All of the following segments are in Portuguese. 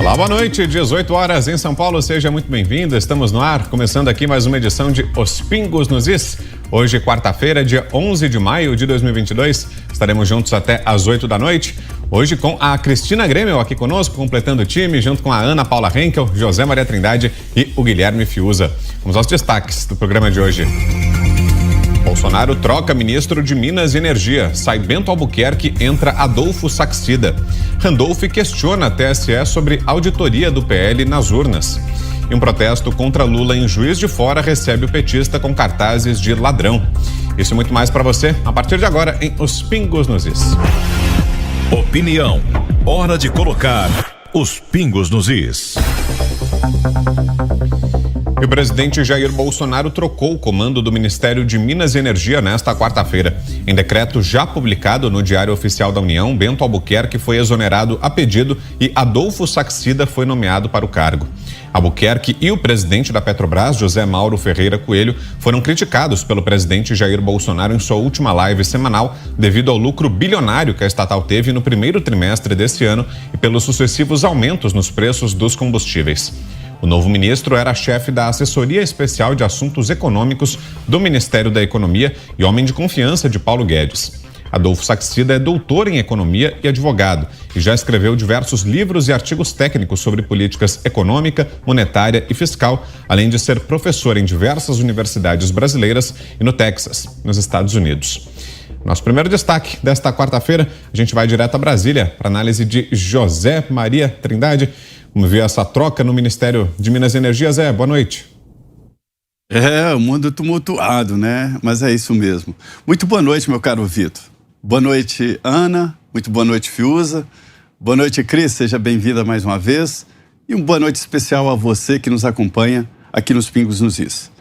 Olá, boa noite, 18 horas em São Paulo, seja muito bem-vindo, estamos no ar, começando aqui mais uma edição de Os Pingos nos Is. Hoje, quarta-feira, dia 11 de maio de 2022, estaremos juntos até às 8 da noite. Hoje com a Cristina Grêmio aqui conosco, completando o time, junto com a Ana Paula Henkel, José Maria Trindade e o Guilherme Fiuza. Vamos aos destaques do programa de hoje. Bolsonaro troca ministro de Minas e Energia. Sai Bento Albuquerque, entra Adolfo Saxida. Randolph questiona a TSE sobre auditoria do PL nas urnas. E um protesto contra Lula em Juiz de Fora recebe o petista com cartazes de ladrão. Isso e muito mais para você a partir de agora em Os Pingos nos Is. Opinião. Hora de colocar os pingos nos is. E o presidente Jair Bolsonaro trocou o comando do Ministério de Minas e Energia nesta quarta-feira. Em decreto já publicado no Diário Oficial da União, Bento Albuquerque foi exonerado a pedido e Adolfo Saxida foi nomeado para o cargo. Albuquerque e o presidente da Petrobras, José Mauro Ferreira Coelho, foram criticados pelo presidente Jair Bolsonaro em sua última live semanal devido ao lucro bilionário que a estatal teve no primeiro trimestre desse ano e pelos sucessivos aumentos nos preços dos combustíveis. O novo ministro era chefe da Assessoria Especial de Assuntos Econômicos do Ministério da Economia e homem de confiança de Paulo Guedes. Adolfo Saxida é doutor em economia e advogado e já escreveu diversos livros e artigos técnicos sobre políticas econômica, monetária e fiscal, além de ser professor em diversas universidades brasileiras e no Texas, nos Estados Unidos. Nosso primeiro destaque desta quarta-feira, a gente vai direto a Brasília para análise de José Maria Trindade. Vamos ver essa troca no Ministério de Minas e Energia. Zé, boa noite. O mundo tumultuado, né? Mas é isso mesmo. Muito boa noite, meu caro Vitor. Boa noite, Ana. Muito boa noite, Fiuza. Boa noite, Cris. Seja bem-vinda mais uma vez. E uma boa noite especial a você que nos acompanha aqui nos Pingos nos Is.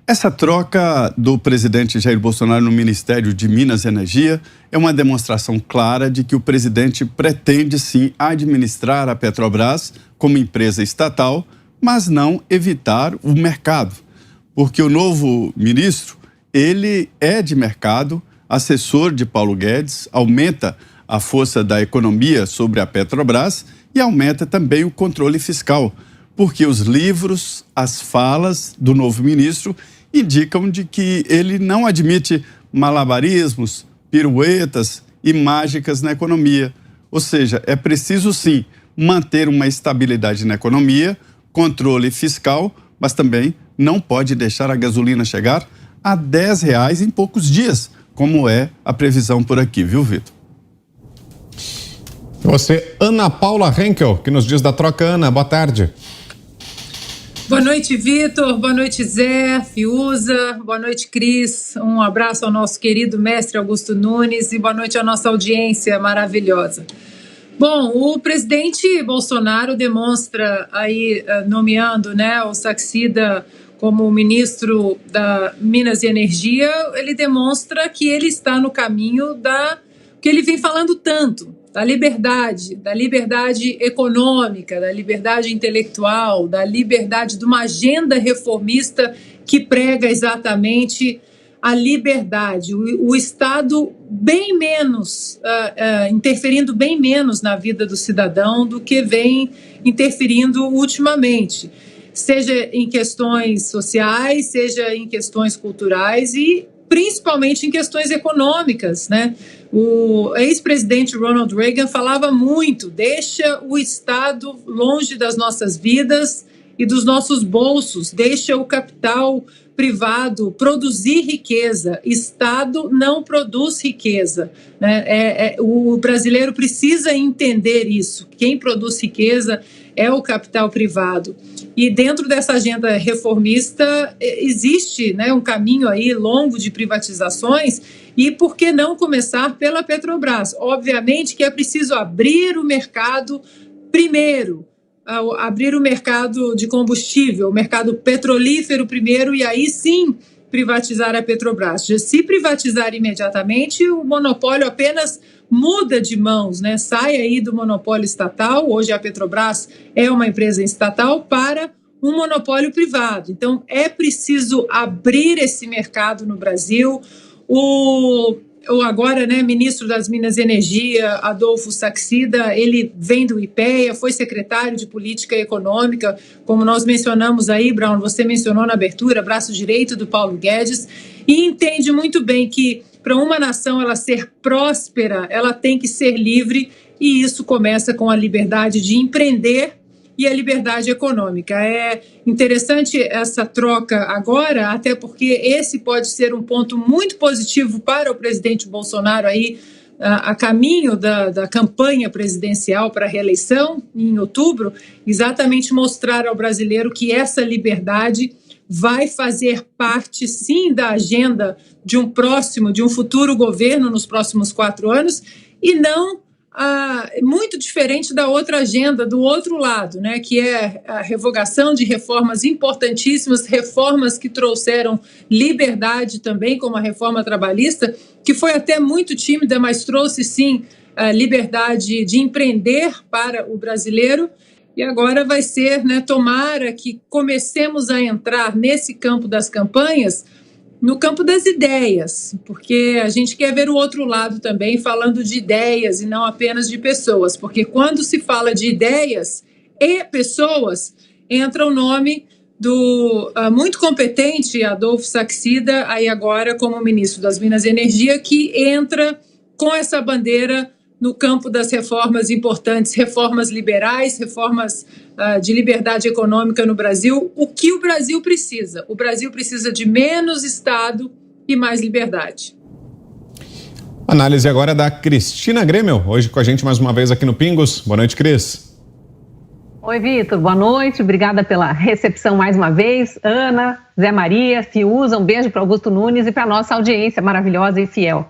Essa troca do presidente Jair Bolsonaro no Ministério de Minas e Energia é uma demonstração clara de que o presidente pretende sim administrar a Petrobras como empresa estatal, mas não evitar o mercado. Porque o novo ministro, ele é de mercado, assessor de Paulo Guedes, aumenta a força da economia sobre a Petrobras e aumenta também o controle fiscal, porque os livros, as falas do novo ministro indicam de que ele não admite malabarismos, piruetas e mágicas na economia. Ou seja, é preciso sim manter uma estabilidade na economia, controle fiscal, mas também não pode deixar a gasolina chegar a R$10 em poucos dias, como é a previsão por aqui, viu, Vitor? Você, Ana Paula Henkel, que nos diz da troca. Ana, boa tarde. Boa noite, Vitor. Boa noite, Zé, Fiuza. Boa noite, Cris. Um abraço ao nosso querido mestre Augusto Nunes e boa noite à nossa audiência maravilhosa. Bom, o presidente Bolsonaro demonstra aí, nomeando, né, o Saxida como ministro da Minas e Energia, ele demonstra que ele está no caminho que ele vem falando tanto, da liberdade econômica, da liberdade intelectual, da liberdade de uma agenda reformista que prega exatamente a liberdade, o Estado bem menos, interferindo bem menos na vida do cidadão do que vem interferindo ultimamente, seja em questões sociais, seja em questões culturais e principalmente em questões econômicas, né? O ex-presidente Ronald Reagan falava muito, deixa o Estado longe das nossas vidas e dos nossos bolsos, deixa o capital privado produzir riqueza. Estado não produz riqueza, né? O brasileiro precisa entender isso. Quem produz riqueza é o capital privado. E dentro dessa agenda reformista existe, né, um caminho aí longo de privatizações e por que não começar pela Petrobras? Obviamente que é preciso abrir o mercado primeiro, abrir o mercado de combustível, o mercado petrolífero primeiro e aí sim privatizar a Petrobras. Se privatizar imediatamente, o monopólio apenas muda de mãos, né? Sai aí do monopólio estatal, hoje a Petrobras é uma empresa estatal, para um monopólio privado. Então, é preciso abrir esse mercado no Brasil. o agora, né, ministro das Minas e Energia, Adolfo Saxida, ele vem do IPEA, foi secretário de Política Econômica, como nós mencionamos aí, Brown, você mencionou na abertura, braço direito do Paulo Guedes, e entende muito bem que para uma nação ela ser próspera, ela tem que ser livre, e isso começa com a liberdade de empreender e a liberdade econômica. É interessante essa troca agora, até porque esse pode ser um ponto muito positivo para o presidente Bolsonaro aí, a caminho da campanha presidencial para a reeleição, em outubro, exatamente mostrar ao brasileiro que essa liberdade vai fazer parte, sim, da agenda de um futuro governo nos próximos 4 anos, e não muito diferente da outra agenda, do outro lado, né, que é a revogação de reformas importantíssimas, reformas que trouxeram liberdade também, como a reforma trabalhista, que foi até muito tímida, mas trouxe, sim, a liberdade de empreender para o brasileiro. E agora vai ser, né, tomara que comecemos a entrar nesse campo das campanhas, no campo das ideias, porque a gente quer ver o outro lado também, falando de ideias e não apenas de pessoas, porque quando se fala de ideias e pessoas, entra o nome do muito competente Adolfo Saxida, aí agora como ministro das Minas e Energia, que entra com essa bandeira no campo das reformas importantes, reformas liberais, reformas de liberdade econômica no Brasil. O que o Brasil precisa? O Brasil precisa de menos Estado e mais liberdade. Análise agora da Cristina Grêmio, hoje com a gente mais uma vez aqui no Pingos. Boa noite, Cris. Oi, Vitor. Boa noite. Obrigada pela recepção mais uma vez. Ana, Zé Maria, Fiuza, um beijo para Augusto Nunes e para a nossa audiência maravilhosa e fiel.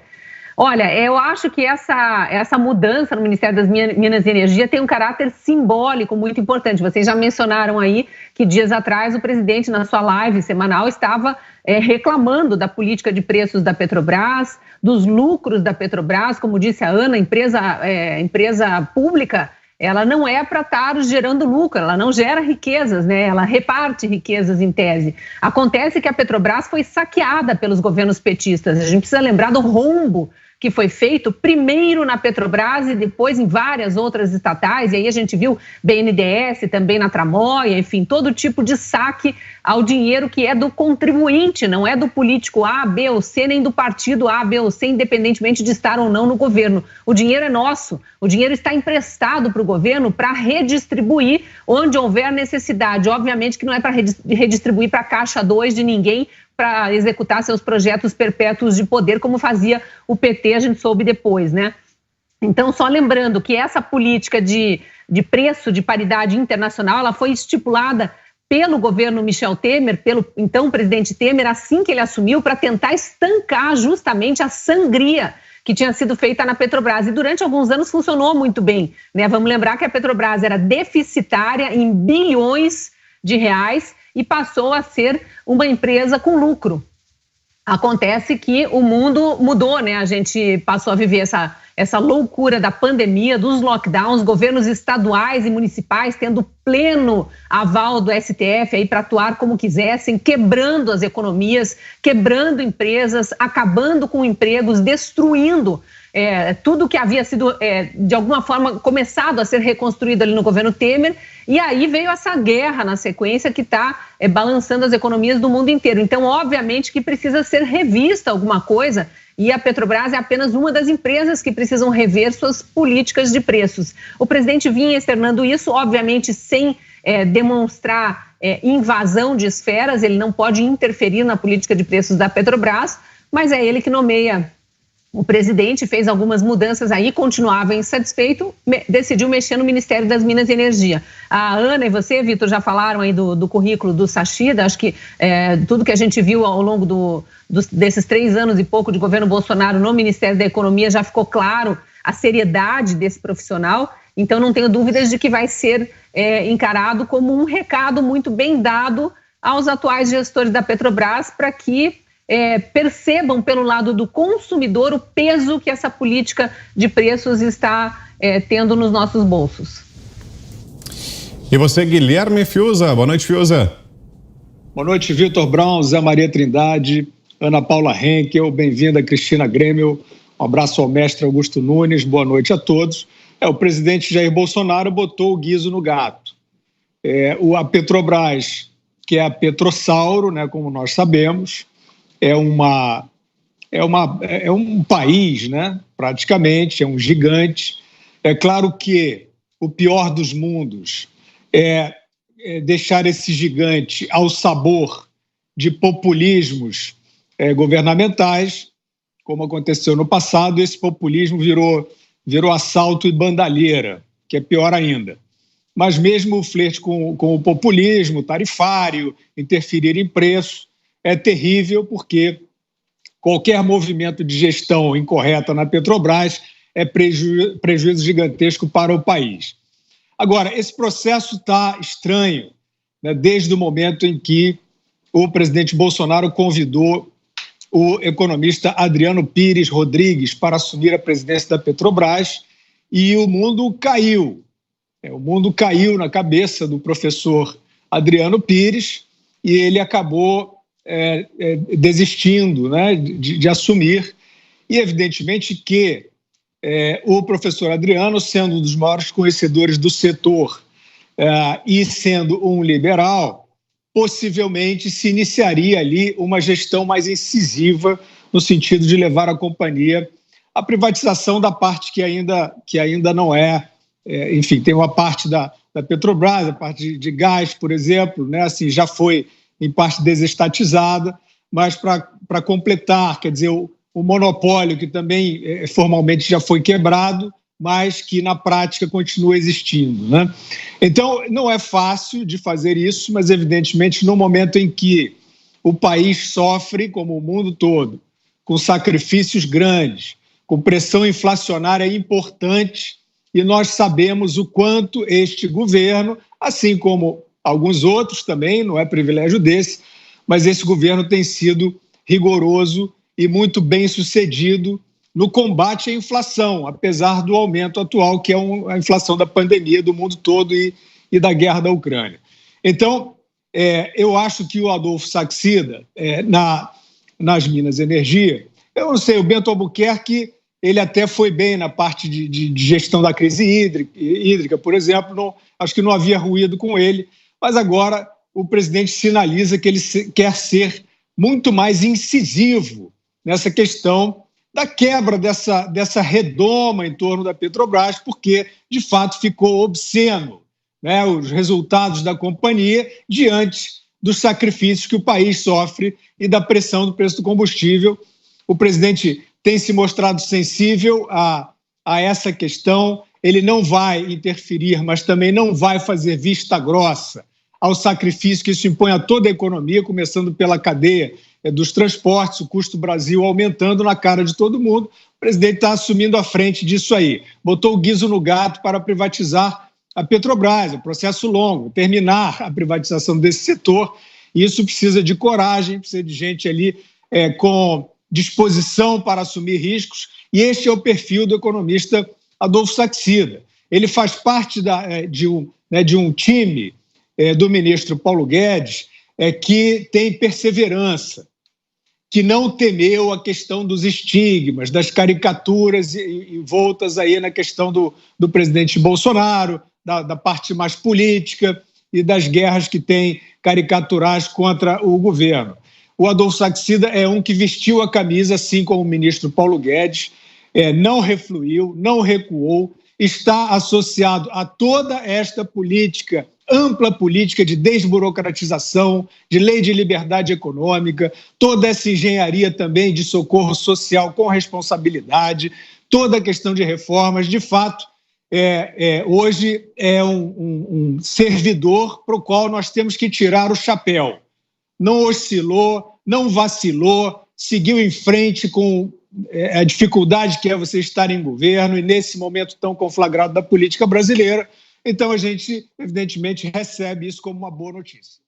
Olha, eu acho que essa mudança no Ministério das Minas e Energia tem um caráter simbólico muito importante. Vocês já mencionaram aí que dias atrás o presidente, na sua live semanal, estava reclamando da política de preços da Petrobras, dos lucros da Petrobras. Como disse a Ana, empresa pública, ela não é para estar gerando lucro, ela não gera riquezas, né? Ela reparte riquezas em tese. Acontece que a Petrobras foi saqueada pelos governos petistas. A gente precisa lembrar do rombo que foi feito primeiro na Petrobras e depois em várias outras estatais, e aí a gente viu BNDES também na tramóia, enfim, todo tipo de saque ao dinheiro que é do contribuinte, não é do político A, B ou C, nem do partido A, B ou C, independentemente de estar ou não no governo. O dinheiro é nosso, o dinheiro está emprestado para o governo para redistribuir onde houver necessidade. Obviamente que não é para redistribuir para a caixa 2 de ninguém, para executar seus projetos perpétuos de poder, como fazia o PT, a gente soube depois, né? Então, só lembrando que essa política de preço, de paridade internacional, ela foi estipulada pelo governo Michel Temer, pelo então presidente Temer, assim que ele assumiu, para tentar estancar justamente a sangria que tinha sido feita na Petrobras. E durante alguns anos funcionou muito bem, né? Vamos lembrar que a Petrobras era deficitária em bilhões de reais, e passou a ser uma empresa com lucro. Acontece que o mundo mudou, né? A gente passou a viver essa loucura da pandemia, dos lockdowns, governos estaduais e municipais tendo pleno aval do STF aí para atuar como quisessem, quebrando as economias, quebrando empresas, acabando com empregos, destruindo tudo que havia sido, de alguma forma, começado a ser reconstruído ali no governo Temer, e aí veio essa guerra na sequência que está balançando as economias do mundo inteiro. Então, obviamente que precisa ser revista alguma coisa, e a Petrobras é apenas uma das empresas que precisam rever suas políticas de preços. O presidente vinha externando isso, obviamente sem demonstrar invasão de esferas, ele não pode interferir na política de preços da Petrobras, mas é ele que nomeia o presidente, fez algumas mudanças aí, continuava insatisfeito, decidiu mexer no Ministério das Minas e Energia. A Ana e você, Vitor, já falaram aí do currículo do Saxida. Acho que tudo que a gente viu ao longo desses 3 anos e pouco de governo Bolsonaro no Ministério da Economia já ficou claro a seriedade desse profissional. Então não tenho dúvidas de que vai ser encarado como um recado muito bem dado aos atuais gestores da Petrobras para que percebam pelo lado do consumidor o peso que essa política de preços está tendo nos nossos bolsos. E você, Guilherme Fiuza. Boa noite, Fiuza. Boa noite, Vitor Brown, Zé Maria Trindade, Ana Paula Henkel, bem-vinda, Cristina Grêmio. Um abraço ao mestre Augusto Nunes, boa noite a todos. O presidente Jair Bolsonaro botou o guizo no gato. A Petrobras, que é a Petrossauro, né, como nós sabemos, é um país, né, praticamente, é um gigante. É claro que o pior dos mundos é deixar esse gigante ao sabor de populismos governamentais, como aconteceu no passado. Esse populismo virou assalto e bandalheira, que é pior ainda. Mas mesmo o flerte com o populismo tarifário, interferir em preço, é terrível, porque qualquer movimento de gestão incorreta na Petrobras é prejuízo gigantesco para o país. Agora, esse processo está estranho, né, desde o momento em que o presidente Bolsonaro convidou o economista Adriano Pires Rodrigues para assumir a presidência da Petrobras, e o mundo caiu. O mundo caiu na cabeça do professor Adriano Pires e ele acabou desistindo, né, de assumir. E, evidentemente, que o professor Adriano, sendo um dos maiores conhecedores do setor e sendo um liberal, possivelmente se iniciaria ali uma gestão mais incisiva no sentido de levar a companhia à privatização da parte que ainda não enfim, tem uma parte da Petrobras, a parte de gás, por exemplo, né, assim, já foi em parte desestatizada, mas para completar, quer dizer, o monopólio que também formalmente já foi quebrado, mas que na prática continua existindo, né? Então, não é fácil de fazer isso, mas evidentemente no momento em que o país sofre, como o mundo todo, com sacrifícios grandes, com pressão inflacionária importante, e nós sabemos o quanto este governo, assim como alguns outros também, não é privilégio desse, mas esse governo tem sido rigoroso e muito bem sucedido no combate à inflação, apesar do aumento atual, que é a inflação da pandemia do mundo todo e da guerra da Ucrânia. Então, eu acho que o Adolfo Saxida, nas Minas Energia, eu não sei, o Bento Albuquerque, ele até foi bem na parte de gestão da crise hídrica, por exemplo, acho que não havia ruído com ele, mas agora o presidente sinaliza que ele quer ser muito mais incisivo nessa questão da quebra dessa redoma em torno da Petrobras, porque, de fato, ficou obsceno, né, os resultados da companhia diante dos sacrifícios que o país sofre e da pressão do preço do combustível. O presidente tem se mostrado sensível a essa questão. Ele não vai interferir, mas também não vai fazer vista grossa ao sacrifício que isso impõe a toda a economia, começando pela cadeia dos transportes, o custo Brasil aumentando na cara de todo mundo. O presidente está assumindo a frente disso aí. Botou o guizo no gato para privatizar a Petrobras, um processo longo, terminar a privatização desse setor. E isso precisa de coragem, precisa de gente ali com disposição para assumir riscos. E este é o perfil do economista Adolfo Saxida. Ele faz parte de um time do ministro Paulo Guedes que tem perseverança, que não temeu a questão dos estigmas, das caricaturas envoltas aí na questão do presidente Bolsonaro, da parte mais política e das guerras que tem caricaturais contra o governo. O Adolfo Saxida é um que vestiu a camisa, assim como o ministro Paulo Guedes, não refluiu, não recuou, está associado a toda esta política, ampla política de desburocratização, de lei de liberdade econômica, toda essa engenharia também de socorro social com responsabilidade, toda a questão de reformas. De fato, hoje é um servidor para o qual nós temos que tirar o chapéu. Não oscilou, não vacilou, seguiu em frente com a dificuldade que é você estar em governo e nesse momento tão conflagrado da política brasileira. Então, a gente, evidentemente, recebe isso como uma boa notícia.